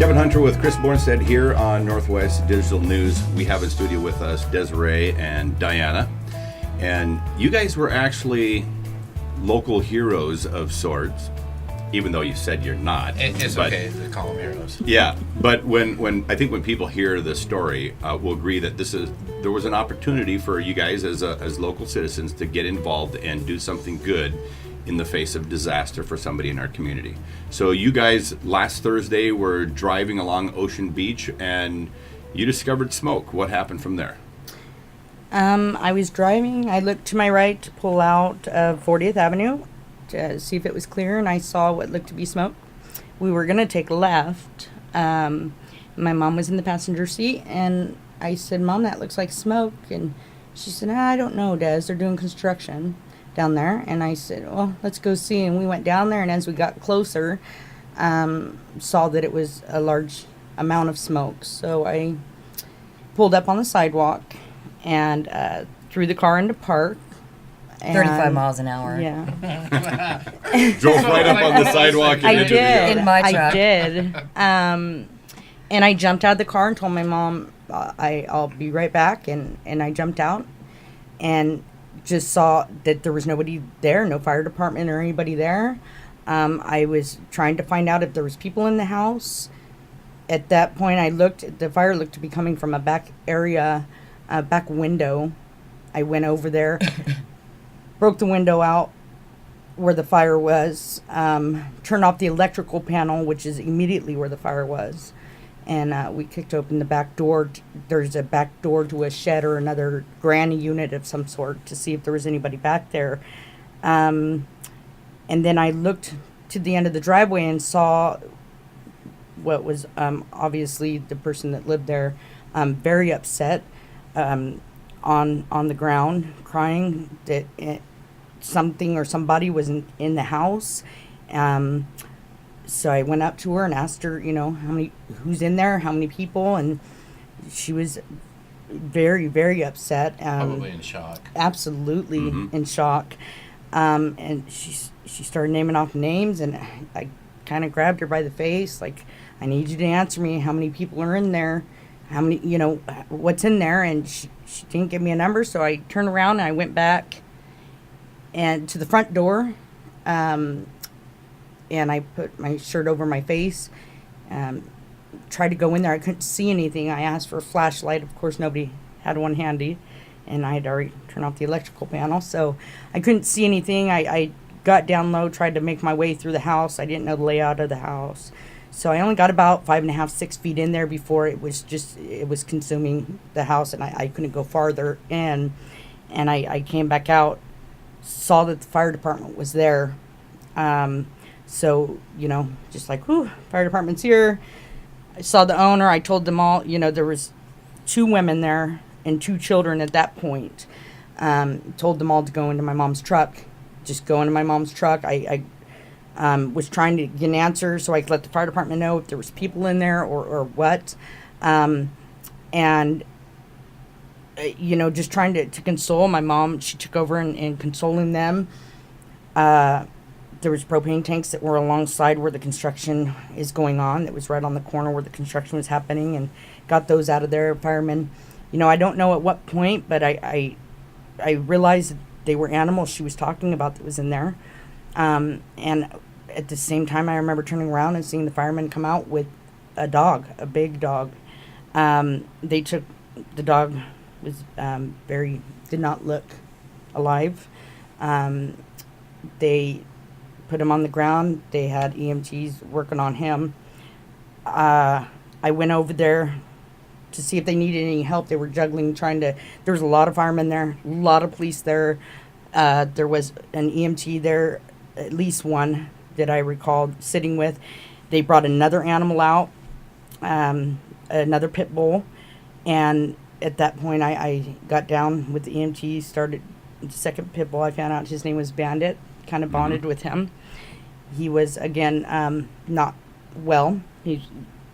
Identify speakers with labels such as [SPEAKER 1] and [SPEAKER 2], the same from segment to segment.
[SPEAKER 1] Kevin Hunter with Chris Bornstead here on Northwest Digital News. We have in studio with us Desiree and Diana. And you guys were actually local heroes of sorts, even though you said you're not.
[SPEAKER 2] It's okay to call them heroes.
[SPEAKER 1] Yeah, but when I think when people hear the story, we'll agree that there was an opportunity for you guys as local citizens to get involved and do something good in the face of disaster for somebody in our community. So you guys last Thursday were driving along Ocean Beach and you discovered smoke. What happened from there?
[SPEAKER 3] I was driving. I looked to my right to pull out of 40th Avenue to see if it was clear, and I saw what looked to be smoke. We were going to take left. My mom was in the passenger seat, and I said, "Mom, that looks like smoke." And she said, "I don't know, Des. They're doing construction down there." And I said, "Well, let's go see." And we went down there, and as we got closer, saw that it was a large amount of smoke. So I pulled up on the sidewalk and threw the car into park.
[SPEAKER 4] 35 miles an hour.
[SPEAKER 3] Yeah.
[SPEAKER 1] Drove right up on the sidewalk.
[SPEAKER 3] I
[SPEAKER 1] And
[SPEAKER 3] did.
[SPEAKER 4] In my truck.
[SPEAKER 3] I did. And I jumped out of the car and told my mom, I'll be right back. And I jumped out and just saw that there was nobody there, no fire department or anybody there. I was trying to find out if there was people in the house. At that point, the fire looked to be coming from a back area, a back window. I went over there, broke the window out where the fire was, turned off the electrical panel, which is immediately where the fire was. And we kicked open the back door. There's a back door to a shed or another granny unit of some sort to see if there was anybody back there. And then I looked to the end of the driveway and saw what was obviously the person that lived there, very upset, on the ground, crying that something or somebody was in the house. So I went up to her and asked her, who's in there, how many people, and she was very, very upset.
[SPEAKER 2] Probably in shock.
[SPEAKER 3] Absolutely in shock. And she started naming off names, and I kind of grabbed her by the face, like, "I need you to answer me. How many people are in there? How many, what's in there?" And she didn't give me a number, so I turned around and I went back and to the front door, and I put my shirt over my face, tried to go in there. I couldn't see anything. I asked for a flashlight. Of course, nobody had one handy, and I had already turned off the electrical panel, so I couldn't see anything. I got down low, tried to make my way through the house. I didn't know the layout of the house. So I only got about 5.5, 6 feet in there before it was consuming the house, and I couldn't go farther in. And I came back out, saw that the fire department was there. So, just like, whew, fire department's here. I saw the owner. I told them all, there was 2 women there and 2 children at that point. Told them all to go into my mom's truck. Just go into my mom's truck. I was trying to get an answer so I could let the fire department know if there was people in there or what. Just trying to console my mom. She took over and consoling them. There was propane tanks that were alongside where the construction is going on. It was right on the corner where the construction was happening, and got those out of there. Firemen, I don't know at what point, but I realized that they were animals she was talking about that was in there. And at the same time, I remember turning around and seeing the firemen come out with a dog, a big dog. They took the dog, was did not look alive. They put him on the ground. They had EMTs working on him. I went over there to see if they needed any help. They were juggling, there was a lot of firemen there, a lot of police there. There was an EMT there, at least one that I recalled sitting with. They brought another animal out, another pit bull. And at that point, I got down with the EMT, started the second pit bull. I found out his name was Bandit, kind of bonded with him. He was, again, not well. He's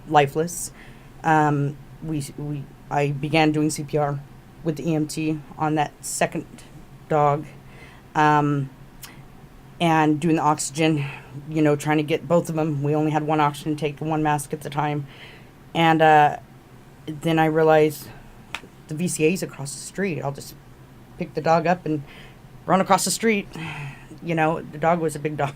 [SPEAKER 3] lifeless. I began doing CPR with the EMT on that second dog. and doing the oxygen, trying to get both of them. We only had one oxygen tank, one mask at the time. And then I realized the VCA's across the street. I'll just pick the dog up and run across the street. The dog was a big dog,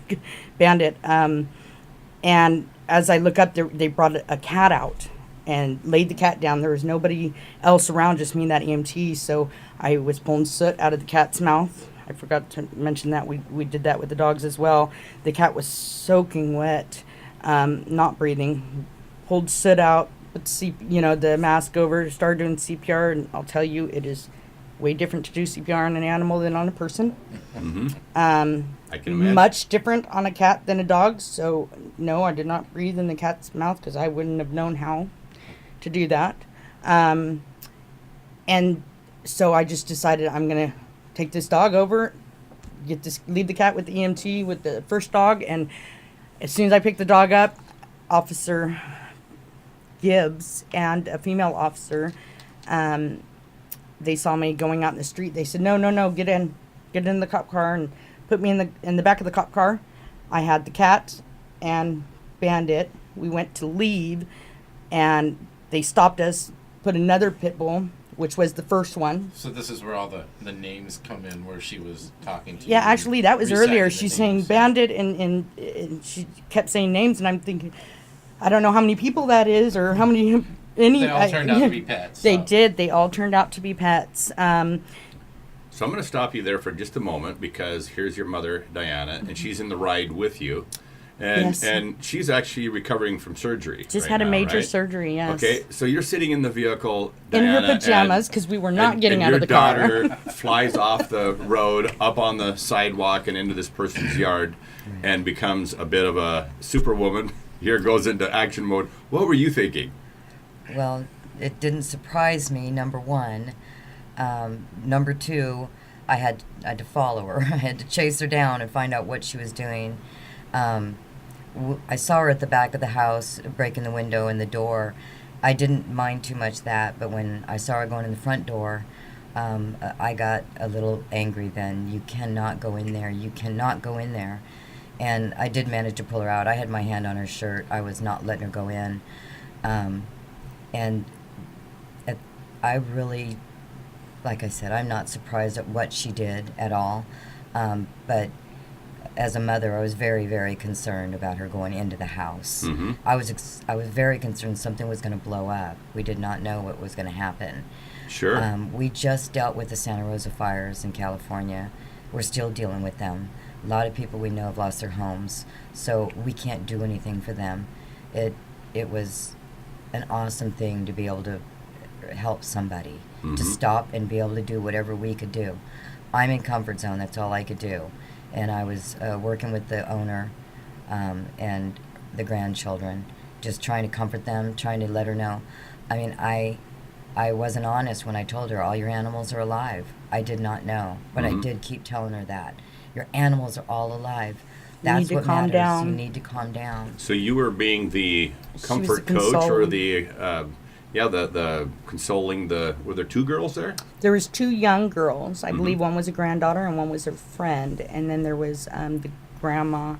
[SPEAKER 3] Bandit. And as I look up, they brought a cat out and laid the cat down. There was nobody else around, just me and that EMT. So I was pulling soot out of the cat's mouth. I forgot to mention that we did that with the dogs as well. The cat was soaking wet, not breathing. Pulled soot out, put the mask over, started doing CPR, and I'll tell you, it is way different to do CPR on an animal than on a person.
[SPEAKER 1] Mm-hmm. I can imagine.
[SPEAKER 3] Much different on a cat than a dog. So no, I did not breathe in the cat's mouth because I wouldn't have known how to do that. And so I just decided I'm gonna take this dog over, leave the cat with the EMT with the first dog, and as soon as I picked the dog up, Officer Gibbs and a female officer, they saw me going out in the street. They said, no, get in the cop car, and put me in the back of the cop car. I had the cat and Bandit. We went to leave, and they stopped us, put another pit bull, which was the first one.
[SPEAKER 2] So this is where all the names come in, where she was talking to you.
[SPEAKER 3] Yeah, actually, that was
[SPEAKER 2] reciting
[SPEAKER 3] earlier.
[SPEAKER 2] the
[SPEAKER 3] She's
[SPEAKER 2] names.
[SPEAKER 3] saying Bandit, and she kept saying names, and I'm thinking, I don't know how many people that is, or how many.
[SPEAKER 2] They all turned out to be pets.
[SPEAKER 3] They
[SPEAKER 2] so.
[SPEAKER 3] did. They all turned out to be pets.
[SPEAKER 1] So I'm going to stop you there for just a moment, because here's your mother, Diana, and she's in the ride with you. And
[SPEAKER 3] Yes.
[SPEAKER 1] and she's actually recovering from surgery.
[SPEAKER 3] Just
[SPEAKER 1] right
[SPEAKER 3] had a
[SPEAKER 1] now,
[SPEAKER 3] major
[SPEAKER 1] right?
[SPEAKER 3] surgery, yes.
[SPEAKER 1] Okay, so you're sitting in the vehicle,
[SPEAKER 3] In
[SPEAKER 1] Diana,
[SPEAKER 3] her pajamas, because we were not getting out of the car.
[SPEAKER 1] And your daughter flies off the road, up on the sidewalk, and into this person's yard, and becomes a bit of a superwoman. Here goes into action mode. What were you thinking?
[SPEAKER 4] Well, it didn't surprise me, number one. Number two, I had to follow her. I had to chase her down and find out what she was doing. I saw her at the back of the house, breaking the window and the door. I didn't mind too much that, but when I saw her going in the front door, I got a little angry then. You cannot go in there. You cannot go in there. And I did manage to pull her out. I had my hand on her shirt. I was not letting her go in. And I really, like I said, I'm not surprised at what she did at all. But as a mother, I was very, very concerned about her going into the house.
[SPEAKER 1] Mm-hmm.
[SPEAKER 4] I was very concerned something was going to blow up. We did not know what was going to happen.
[SPEAKER 1] Sure.
[SPEAKER 4] We just dealt with the Santa Rosa fires in California. We're still dealing with them. A lot of people we know have lost their homes, so we can't do anything for them. It was an awesome thing to be able to help somebody, to stop and be able to do whatever we could do. I'm in comfort zone. That's all I could do. And I was working with the owner and the grandchildren, just trying to comfort them, trying to let her know. I mean, I wasn't honest when I told her all your animals are alive. I did not know, but I did keep telling her that. Your animals are all alive. That's what
[SPEAKER 3] calm
[SPEAKER 4] matters.
[SPEAKER 3] down.
[SPEAKER 4] You need to calm down.
[SPEAKER 1] So you were being the comfort
[SPEAKER 3] the
[SPEAKER 1] coach, or
[SPEAKER 3] consoling.
[SPEAKER 1] the consoling. Were there two girls there?
[SPEAKER 3] There was two young girls. I believe one was a granddaughter and one was a friend. And then there was the grandma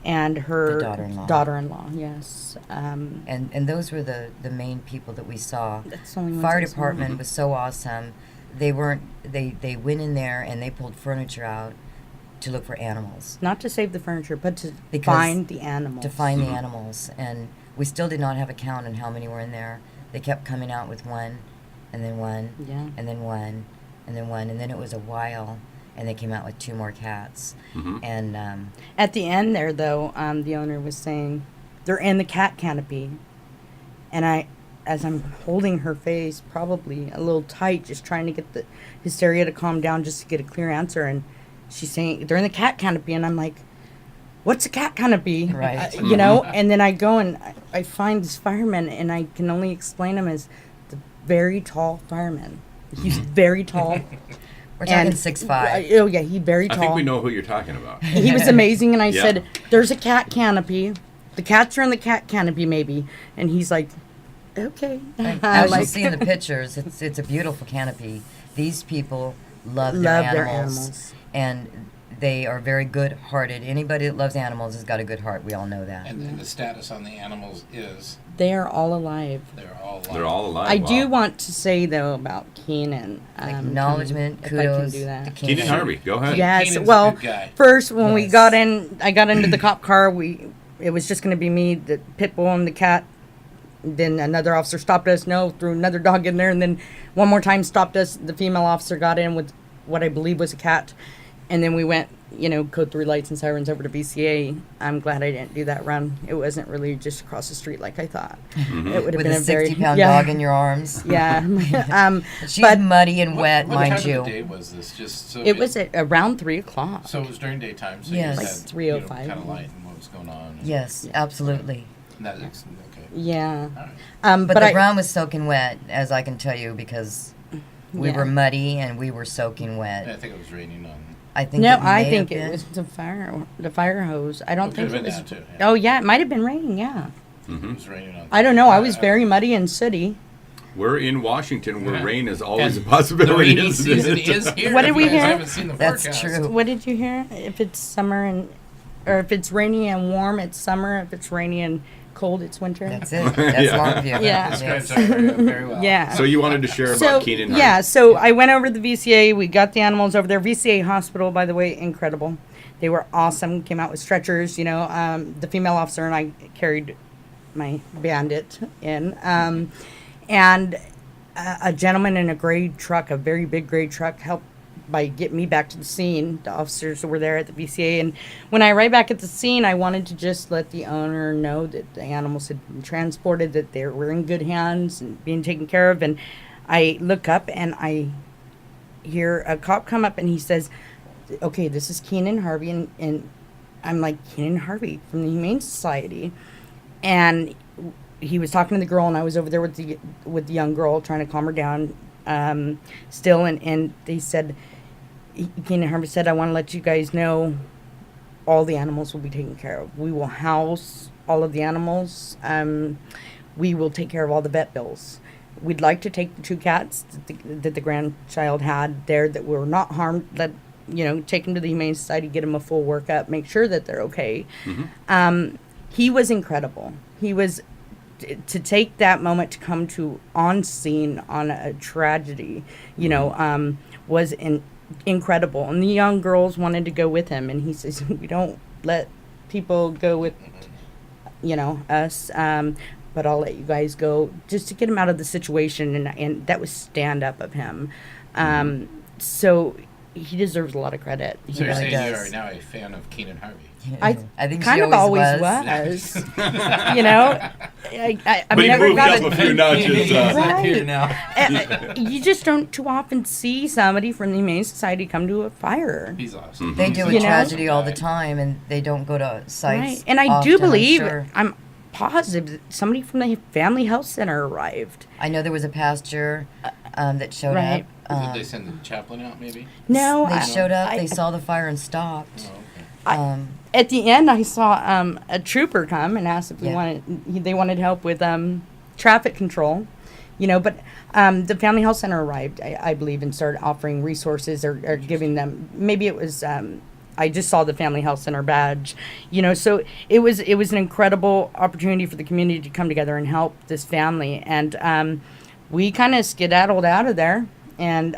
[SPEAKER 3] and her
[SPEAKER 4] The daughter-in-law.
[SPEAKER 3] daughter-in-law, yes.
[SPEAKER 4] And those were the main people that we saw.
[SPEAKER 3] That's the only ones
[SPEAKER 4] Fire
[SPEAKER 3] I saw.
[SPEAKER 4] department was so awesome. They went in there and they pulled furniture out to look for animals.
[SPEAKER 3] Not to save the furniture, but to
[SPEAKER 4] Because-
[SPEAKER 3] find the animals.
[SPEAKER 4] To find the animals. And we still did not have a count on how many were in there. They kept coming out with one, and then one,
[SPEAKER 3] Yeah.
[SPEAKER 4] and then one, and then one, and then it was a while, and they came out with two more cats. And
[SPEAKER 3] At the end there, though, the owner was saying, they're in the cat canopy. And as I'm holding her face, probably a little tight, just trying to get the hysteria to calm down, just to get a clear answer. And she's saying, they're in the cat canopy. And I'm like, what's a cat canopy?
[SPEAKER 4] Right.
[SPEAKER 3] And then I go and I find this fireman, and I can only explain him as the very tall fireman. He's very tall.
[SPEAKER 4] we're talking
[SPEAKER 3] and
[SPEAKER 4] 6'5".
[SPEAKER 3] Oh, yeah, he's very tall.
[SPEAKER 1] I think we know who you're talking about.
[SPEAKER 3] He was amazing, and I
[SPEAKER 1] Yeah.
[SPEAKER 3] said, there's a cat canopy. The cats are in the cat canopy, maybe. And he's like, okay.
[SPEAKER 4] As you see in the pictures, it's a beautiful canopy. These people love their
[SPEAKER 3] Love their
[SPEAKER 4] animals.
[SPEAKER 3] animals.
[SPEAKER 4] And They are very good-hearted. Anybody that loves animals has got a good heart. We all know that.
[SPEAKER 2] And the status on the animals is
[SPEAKER 3] They are all alive.
[SPEAKER 2] they're all alive.
[SPEAKER 1] They're all alive.
[SPEAKER 3] I
[SPEAKER 1] Wow.
[SPEAKER 3] do want to say though about Keenan.
[SPEAKER 4] Acknowledgement,
[SPEAKER 3] if I can
[SPEAKER 4] kudos.
[SPEAKER 3] do that.
[SPEAKER 4] to
[SPEAKER 1] Keenan Harvey, go ahead.
[SPEAKER 3] Yes.
[SPEAKER 2] Keenan's a
[SPEAKER 3] Well,
[SPEAKER 2] good guy.
[SPEAKER 3] first when we
[SPEAKER 4] Yes.
[SPEAKER 3] got in, I got into the cop car. It was just going to be me, the pit bull, and the cat. Then another officer stopped us. No, threw another dog in there, and then one more time stopped us. The female officer got in with what I believe was a cat, and then we went, code 3 lights and sirens over to BCA. I'm glad I didn't do that run. It wasn't really just across the street like I thought. It would have
[SPEAKER 4] With
[SPEAKER 3] been
[SPEAKER 4] a
[SPEAKER 3] a very
[SPEAKER 4] 60-pound
[SPEAKER 3] yeah,
[SPEAKER 4] dog in your arms.
[SPEAKER 3] yeah.
[SPEAKER 4] She's
[SPEAKER 3] But
[SPEAKER 4] muddy and wet,
[SPEAKER 2] what
[SPEAKER 4] mind
[SPEAKER 2] time
[SPEAKER 4] you.
[SPEAKER 2] of the day was this? Just so
[SPEAKER 3] it was at around 3:00.
[SPEAKER 2] So it was during daytime. So
[SPEAKER 4] Yes.
[SPEAKER 2] you
[SPEAKER 4] Like
[SPEAKER 2] just had
[SPEAKER 3] 3:05.
[SPEAKER 2] kind of light and what was going on.
[SPEAKER 4] Yes, absolutely.
[SPEAKER 2] That is, okay.
[SPEAKER 3] Yeah.
[SPEAKER 2] All right.
[SPEAKER 4] But the ground was soaking wet, as I can tell you, because we
[SPEAKER 3] Yeah.
[SPEAKER 4] were muddy and we were soaking wet.
[SPEAKER 2] I think it was raining on.
[SPEAKER 4] I think
[SPEAKER 3] No,
[SPEAKER 4] it
[SPEAKER 3] I
[SPEAKER 4] may
[SPEAKER 3] think
[SPEAKER 4] have
[SPEAKER 3] it
[SPEAKER 4] been.
[SPEAKER 3] was the fire hose. I don't
[SPEAKER 2] It could
[SPEAKER 3] think
[SPEAKER 2] have
[SPEAKER 3] it
[SPEAKER 2] been
[SPEAKER 3] was.
[SPEAKER 2] that too. Yeah.
[SPEAKER 3] Oh yeah, it might have been raining. Yeah.
[SPEAKER 2] It was raining on.
[SPEAKER 3] I don't know. I was very muddy and sooty.
[SPEAKER 1] We're in Washington where
[SPEAKER 2] Yeah.
[SPEAKER 1] rain is always a
[SPEAKER 2] And
[SPEAKER 1] possibility.
[SPEAKER 2] The rainy
[SPEAKER 1] isn't
[SPEAKER 2] season
[SPEAKER 1] it?
[SPEAKER 2] is here.
[SPEAKER 3] What did
[SPEAKER 2] if
[SPEAKER 3] we
[SPEAKER 2] you guys
[SPEAKER 3] hear?
[SPEAKER 2] haven't seen the
[SPEAKER 4] That's
[SPEAKER 2] forecast.
[SPEAKER 4] true.
[SPEAKER 3] What did you hear? If it's summer or if it's rainy and warm, it's summer. If it's rainy and cold, it's winter.
[SPEAKER 4] That's it. That's
[SPEAKER 1] Yeah.
[SPEAKER 4] Longview.
[SPEAKER 3] Yeah.
[SPEAKER 2] Describes
[SPEAKER 4] Yes.
[SPEAKER 2] that very well.
[SPEAKER 3] Yeah.
[SPEAKER 1] So you wanted to share about Keenan Harvey.
[SPEAKER 3] yeah, so I went over to the VCA. We got the animals over there. VCA hospital, by the way, incredible. They were awesome. Came out with stretchers. The female officer and I carried my bandit in, and a gentleman in a gray truck, a very big gray truck, helped by getting me back to the scene. The officers were there at the VCA, and when I arrived back at the scene, I wanted to just let the owner know that the animals had been transported, that they were in good hands and being taken care of. And I look up and I hear a cop come up and he says, "Okay, this is Keenan Harvey," and I'm like, "Keenan Harvey from the Humane Society," and he was talking to the girl, and I was over there with the young girl trying to calm her down, still, and they said, Keenan Harvey said, "I want to let you guys know all the animals will be taken care of. We will house all of the animals. We will take care of all the vet bills. We'd like to take the 2 cats that the grandchild had there that were not harmed, take them to the Humane Society, get them a full workup, make sure that they're okay." He was incredible. He was, to take that moment to come to on scene on a tragedy, was incredible. And the young girls wanted to go with him, and he says, "We don't let people go with, us, but I'll let you guys go," just to get him out of the situation, and that was stand up of him. So he deserves a lot of credit.
[SPEAKER 2] So
[SPEAKER 4] He
[SPEAKER 2] you're
[SPEAKER 4] really
[SPEAKER 2] saying you
[SPEAKER 4] does.
[SPEAKER 2] are now a fan of Keenan Harvey.
[SPEAKER 3] I
[SPEAKER 4] think
[SPEAKER 3] kind
[SPEAKER 4] she
[SPEAKER 3] of always
[SPEAKER 4] was.
[SPEAKER 3] was. I've
[SPEAKER 1] But he
[SPEAKER 3] never
[SPEAKER 1] moved
[SPEAKER 3] got
[SPEAKER 1] up a few notches.
[SPEAKER 2] He's up
[SPEAKER 3] Right.
[SPEAKER 2] here now.
[SPEAKER 3] You just don't too often see somebody from the Humane Society come to a fire.
[SPEAKER 2] He's awesome.
[SPEAKER 4] They do a
[SPEAKER 3] You know?
[SPEAKER 4] tragedy all the time, and they don't go to sites.
[SPEAKER 3] Right. And I
[SPEAKER 4] often,
[SPEAKER 3] do
[SPEAKER 4] I'm
[SPEAKER 3] believe,
[SPEAKER 4] sure.
[SPEAKER 3] I'm positive that somebody from the Family Health Center arrived.
[SPEAKER 4] I know there was a pastor that showed
[SPEAKER 3] Right.
[SPEAKER 4] up.
[SPEAKER 2] Did they send the chaplain out, maybe?
[SPEAKER 3] No,
[SPEAKER 4] They showed up.
[SPEAKER 3] I-
[SPEAKER 4] They saw the fire and stopped.
[SPEAKER 2] Oh, okay.
[SPEAKER 3] At the end, I saw a trooper come and ask if
[SPEAKER 4] Yeah.
[SPEAKER 3] they wanted help with traffic control, but the Family Health Center arrived, I believe, and started offering resources or giving them. Maybe it was. I just saw the Family Health Center badge, So it was an incredible opportunity for the community to come together and help this family, and we kind of skedaddled out of there, and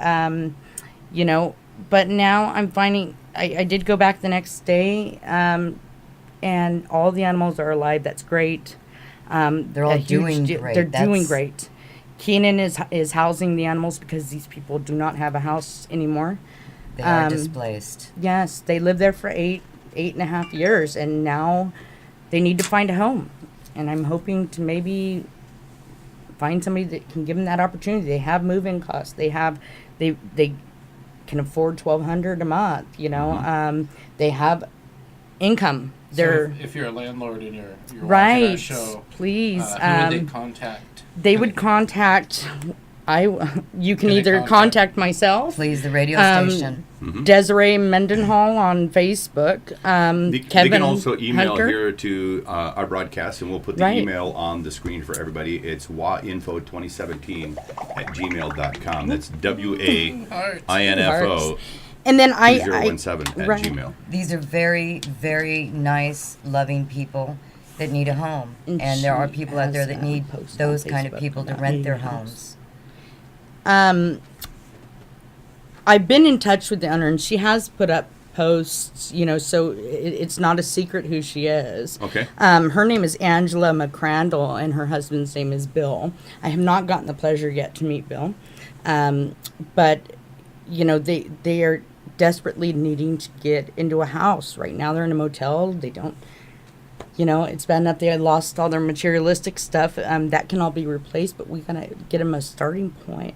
[SPEAKER 3] But now I'm finding. I did go back the next day, and all the animals are alive. That's great.
[SPEAKER 4] They're all
[SPEAKER 3] a huge
[SPEAKER 4] doing great.
[SPEAKER 3] They're doing
[SPEAKER 4] That's-
[SPEAKER 3] great. Keenan is housing the animals because these people do not have a house anymore.
[SPEAKER 4] They are displaced.
[SPEAKER 3] Yes, they lived there for 8.5 years, and now they need to find a home. And I'm hoping to maybe find somebody that can give them that opportunity. They have move-in costs. They can afford $1,200 a month. They have income.
[SPEAKER 2] So if you're a landlord and you're watching
[SPEAKER 3] Right.
[SPEAKER 2] our show,
[SPEAKER 3] Please.
[SPEAKER 2] who would they contact?
[SPEAKER 3] They would contact. You can
[SPEAKER 2] they
[SPEAKER 3] either contact myself,
[SPEAKER 4] Please, the radio station.
[SPEAKER 3] Desiree Mendenhall on Facebook.
[SPEAKER 1] They
[SPEAKER 3] Kevin
[SPEAKER 1] can also email
[SPEAKER 3] Hunter.
[SPEAKER 1] here to our broadcast, and we'll put the
[SPEAKER 3] Right.
[SPEAKER 1] email on the screen for everybody. It's wainfo2017 @gmail.com. That's WAINFO
[SPEAKER 3] And then I
[SPEAKER 1] 2017 at
[SPEAKER 3] right.
[SPEAKER 1] Gmail.
[SPEAKER 4] These are very, very nice, loving people that need a home.
[SPEAKER 3] And
[SPEAKER 4] And there are
[SPEAKER 3] she
[SPEAKER 4] people out there
[SPEAKER 3] has,
[SPEAKER 4] that need
[SPEAKER 3] posts
[SPEAKER 4] those
[SPEAKER 3] on
[SPEAKER 4] kind of
[SPEAKER 3] Facebook
[SPEAKER 4] people to
[SPEAKER 3] about
[SPEAKER 4] rent
[SPEAKER 3] needing
[SPEAKER 4] their
[SPEAKER 3] a house.
[SPEAKER 4] homes.
[SPEAKER 3] I've been in touch with the owner, and she has put up posts, so it's not a secret who she is.
[SPEAKER 1] Okay.
[SPEAKER 3] Her name is Angela McCrandle, and her husband's name is Bill. I have not gotten the pleasure yet to meet Bill, but they are desperately needing to get into a house. Right now, they're in a motel. They don't. It's bad enough they lost all their materialistic stuff. That can all be replaced, but we gotta get them a starting point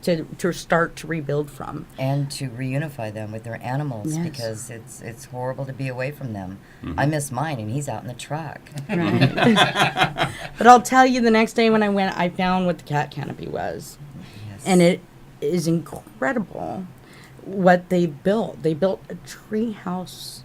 [SPEAKER 3] to start to rebuild from.
[SPEAKER 4] And to reunify them with their animals,
[SPEAKER 3] Yes.
[SPEAKER 4] because it's horrible to be away from them. I miss mine, and he's out in the truck.
[SPEAKER 3] Right. But I'll tell you, the next day when I went, I found what the cat canopy was,
[SPEAKER 4] Yes.
[SPEAKER 3] and it is incredible what they built. They built a tree house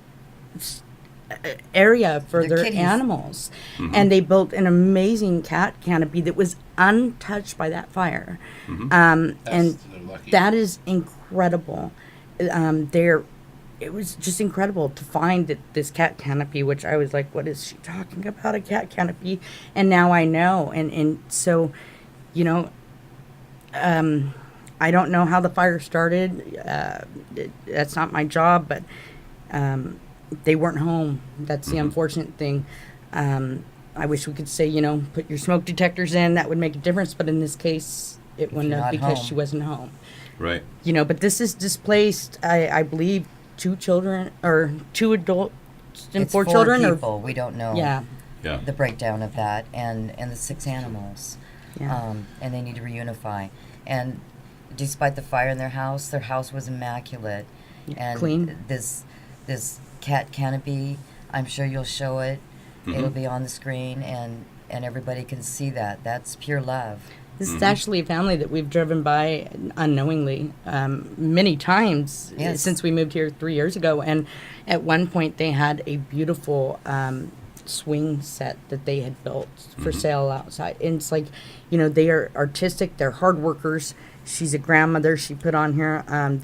[SPEAKER 3] area for
[SPEAKER 4] Their
[SPEAKER 3] their
[SPEAKER 4] kitties.
[SPEAKER 3] animals, and they built an amazing cat canopy that was untouched by that fire. And
[SPEAKER 2] They're lucky.
[SPEAKER 3] that is incredible. It was just incredible to find that this cat canopy, which I was like, what is she talking about, a cat canopy? And now I know. And so, I don't know how the fire started. That's not my job, but they weren't home. That's the unfortunate thing. I wish we could say, put your smoke detectors in. That would make a difference. But in this case, it wouldn't
[SPEAKER 4] you're
[SPEAKER 3] have,
[SPEAKER 4] not
[SPEAKER 3] because
[SPEAKER 4] home.
[SPEAKER 3] she wasn't home.
[SPEAKER 1] Right.
[SPEAKER 3] But this has displaced, I believe, 2 children, or 2 adults and
[SPEAKER 4] It's
[SPEAKER 3] 4
[SPEAKER 4] 4
[SPEAKER 3] children.
[SPEAKER 4] people. We don't know
[SPEAKER 3] Yeah.
[SPEAKER 1] Yeah.
[SPEAKER 4] the breakdown of that, and the 6 animals.
[SPEAKER 3] Yeah.
[SPEAKER 4] And they need to reunify. And despite the fire in their house was immaculate. And
[SPEAKER 3] Clean.
[SPEAKER 4] This cat canopy, I'm sure you'll show it. It'll be on the screen, and everybody can see that. That's pure love.
[SPEAKER 3] This is actually a family that we've driven by unknowingly many times
[SPEAKER 4] Yes.
[SPEAKER 3] since we moved here 3 years ago. And at one point, they had a beautiful swing set that they had built for sale outside. And it's like, they are artistic, they're hard workers. She's a grandmother. She put on here,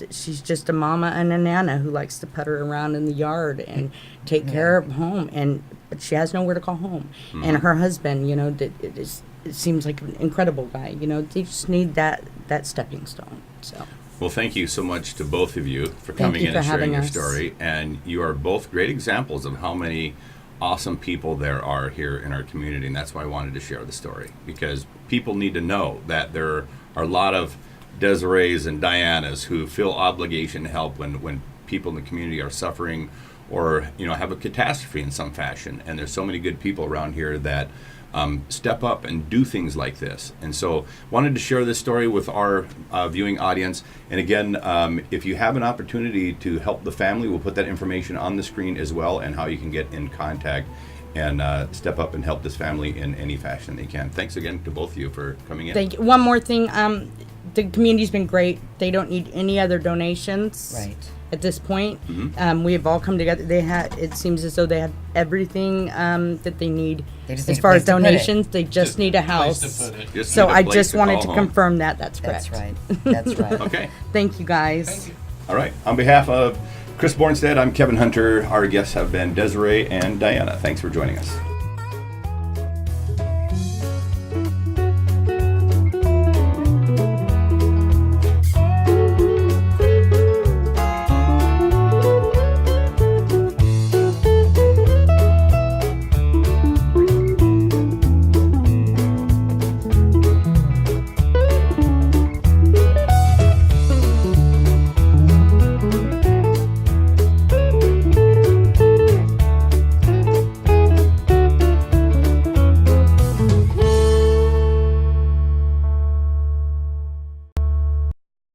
[SPEAKER 3] she's just a mama and a nana who likes to putter around in the yard and take care of home. But she has nowhere to call home. And her husband, it seems like an incredible guy. They just need that stepping stone. So.
[SPEAKER 1] Well, thank you so much to both of you for
[SPEAKER 3] Thank
[SPEAKER 1] coming
[SPEAKER 3] you
[SPEAKER 1] in
[SPEAKER 3] for
[SPEAKER 1] and sharing
[SPEAKER 3] having
[SPEAKER 1] your
[SPEAKER 3] us.
[SPEAKER 1] story. And you are both great examples of how many awesome people there are here in our community. And that's why I wanted to share the story, because people need to know that there are a lot of Desirees and Dianas who feel obligation to help when people in the community are suffering or have a catastrophe in some fashion. And there's so many good people around here that step up and do things like this. And so wanted to share this story with our viewing audience. And again, if you have an opportunity to help the family, we'll put that information on the screen as well, and how you can get in contact and step up and help this family in any fashion they can. Thanks again to both of you for coming in.
[SPEAKER 3] Thank you. One more thing. The community's been great. They don't need any other donations.
[SPEAKER 4] Right.
[SPEAKER 3] At this point, we have all come together. It seems as though they have everything that they need.
[SPEAKER 4] They just
[SPEAKER 3] As
[SPEAKER 4] need a
[SPEAKER 3] far as
[SPEAKER 4] place to put it.
[SPEAKER 3] donations, they just need a
[SPEAKER 2] Place
[SPEAKER 3] house.
[SPEAKER 2] to put it.
[SPEAKER 1] Just
[SPEAKER 3] So
[SPEAKER 1] need a
[SPEAKER 3] I
[SPEAKER 1] place
[SPEAKER 3] just
[SPEAKER 1] to
[SPEAKER 3] wanted
[SPEAKER 1] call
[SPEAKER 3] to
[SPEAKER 1] home.
[SPEAKER 3] confirm that. That's correct.
[SPEAKER 4] That's right. That's right.
[SPEAKER 1] Okay.
[SPEAKER 3] Thank you, guys.
[SPEAKER 2] Thank you.
[SPEAKER 1] All right. On behalf of Chris Bornstead, I'm Kevin Hunter. Our guests have been Desiree and Diana. Thanks for joining us.